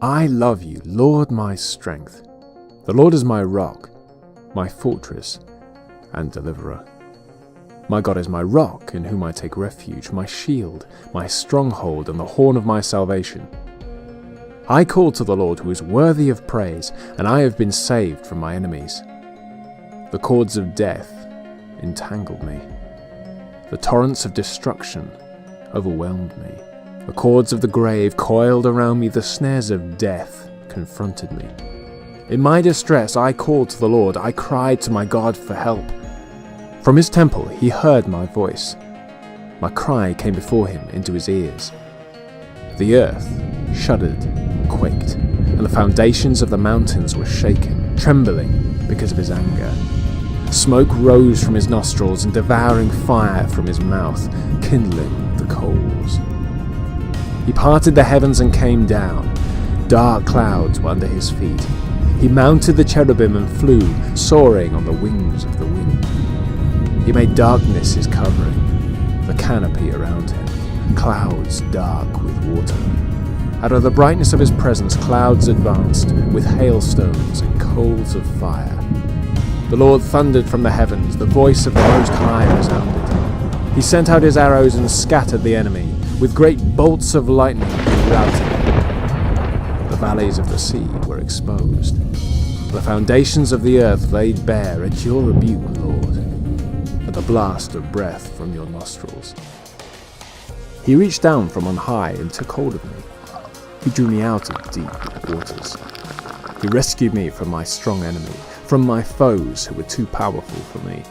I love you, Lord, my strength. The Lord is my rock, my fortress and deliverer. My God is my rock, in whom I take refuge, my shield, my stronghold, and the horn of my salvation. I called to the Lord, who is worthy of praise, and I have been saved from my enemies. The cords of death entangled me. The torrents of destruction overwhelmed me. The cords of the grave coiled around me. The snares of death confronted me. In my distress I called to the Lord. I cried to my God for help. From his temple he heard my voice. My cry came before him into his ears. The earth shuddered, quaked, and the foundations of the mountains were shaken, trembling because of his anger. Smoke rose from his nostrils and devouring fire from his mouth, kindling the coals. He parted the heavens and came down. Dark clouds were under his feet. He mounted the cherubim and flew, soaring on the wings of the wind. He made darkness his covering, the canopy around him, clouds dark with water. Out of the brightness of his presence clouds advanced, with hailstones and coals of fire. The Lord thundered from the heavens, the voice of the Most High resounded. He sent out his arrows and scattered the enemy, with great bolts of lightning he routed them. The valleys of the sea were exposed. The foundations of the earth laid bare at your rebuke, Lord, at the blast of breath from your nostrils. He reached down from on high and took hold of me. He drew me out of deep waters. He rescued me from my strong enemy, from my foes who were too powerful for me.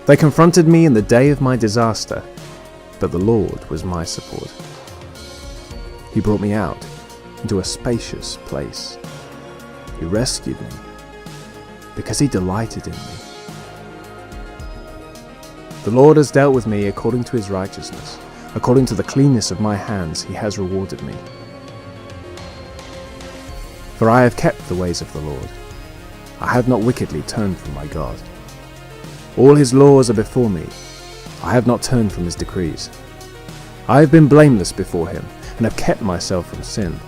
They confronted me in the day of my disaster, but the Lord was my support. He brought me out into a spacious place. He rescued me because he delighted in me. The Lord has dealt with me according to his righteousness. According to the cleanness of my hands, he has rewarded me. For I have kept the ways of the Lord. I have not wickedly turned from my God. All his laws are before me. I have not turned from his decrees. I have been blameless before him, and have kept myself from sin.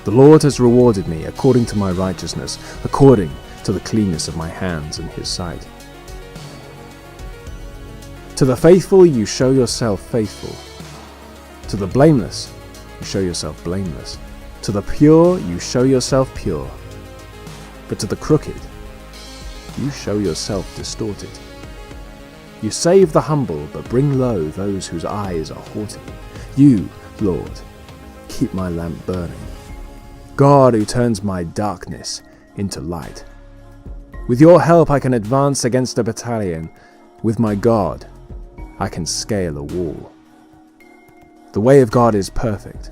The Lord has rewarded me according to my righteousness, according to the cleanness of my hands in his sight. To the faithful you show yourself faithful. To the blameless you show yourself blameless. To the pure you show yourself pure. But to the crooked you show yourself distorted. You save the humble, but bring low those whose eyes are haughty. You, Lord, keep my lamp burning. God who turns my darkness into light. With your help I can advance against a battalion. With my God I can scale a wall. The way of God is perfect.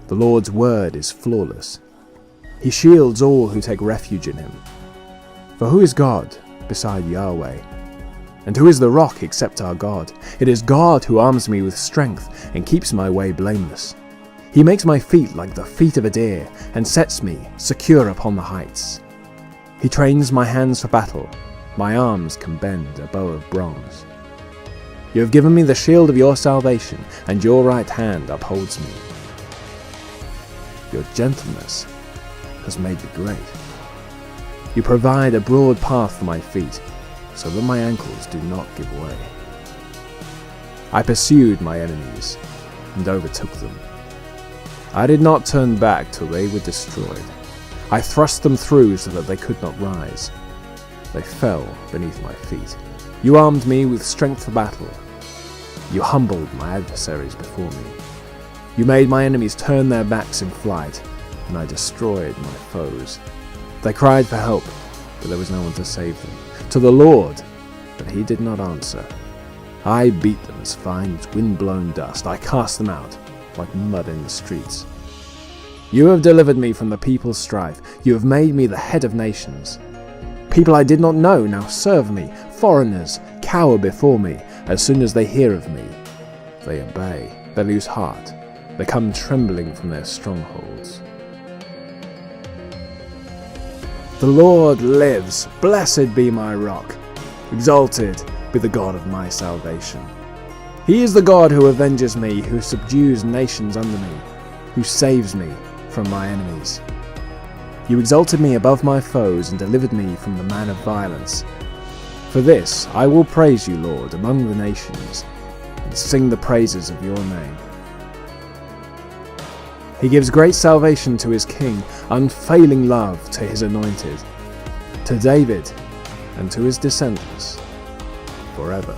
The Lord's word is flawless. He shields all who take refuge in him. For who is God beside Yahweh? And who is the rock except our God? It is God who arms me with strength and keeps my way blameless. He makes my feet like the feet of a deer and sets me secure upon the heights. He trains my hands for battle. My arms can bend a bow of bronze. You have given me the shield of your salvation, and your right hand upholds me. Your gentleness has made me great. You provide a broad path for my feet, so that my ankles do not give way. I pursued my enemies and overtook them. I did not turn back till they were destroyed. I thrust them through so that they could not rise. They fell beneath my feet. You armed me with strength for battle. You humbled my adversaries before me. You made my enemies turn their backs in flight, and I destroyed my foes. They cried for help, but there was no one to save them. To the Lord, but he did not answer. I beat them as fine as wind-blown dust. I cast them out like mud in the streets. You have delivered me from the people's strife. You have made me the head of nations. People I did not know now serve me. Foreigners cower before me. As soon as they hear of me, they obey. They lose heart. They come trembling from their strongholds. The Lord lives. Blessed be my rock. Exalted be the God of my salvation. He is the God who avenges me, who subdues nations under me. who saves me from my enemies. You exalted me above my foes and delivered me from the man of violence. For this I will praise you, Lord, among the nations, and sing the praises of your name. He gives great salvation to his king, unfailing love to his anointed, to David and to his descendants forever.